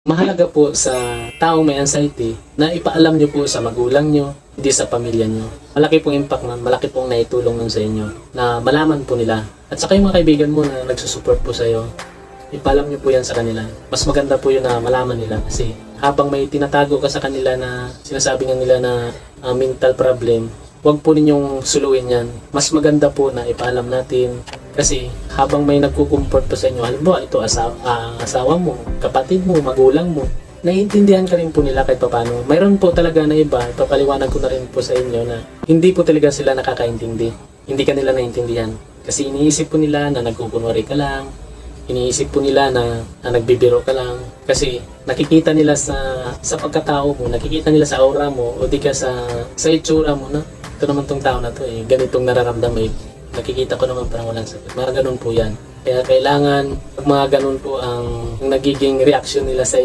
Mahalaga po sa taong may anxiety na ipaalam nyo po sa magulang nyo, hindi sa pamilya nyo. Malaki pong impact nun, malaki pong naitulong nun sa inyo na malaman po nila. At saka yung mga kaibigan mo na nagsusupport po sa iyo, ipaalam nyo po yan sa kanila. Mas maganda po yun na malaman nila kasi habang may tinatago ka sa kanila na sinasabi nga nila na mental problem, huwag po ninyong suluin yan. Mas maganda po na ipaalam natin kasi habang may nagkukumport po sa inyo, halimbawa ito asawa mo, kapatid mo, magulang mo, naiintindihan ka rin po nila kahit paano. Mayroon po talaga na iba, ipapaliwanag ko na rin po sa inyo na hindi po talaga sila nakakaintindi. Hindi ka nila naiintindihan. Kasi iniisip po nila na nagkukunwari ka lang, iniisip po nila na nagbibiro ka lang. Kasi nakikita nila sa pagkatao mo, nakikita nila sa aura mo, o di ka sa itsura mo na ito naman tong tao na to ganitong nararamdaman nakikita ko naman parang walang sakit. Mga ganun po yan. Kaya kailangan, pag mga ganun po ang nagiging reaction nila sa inyo,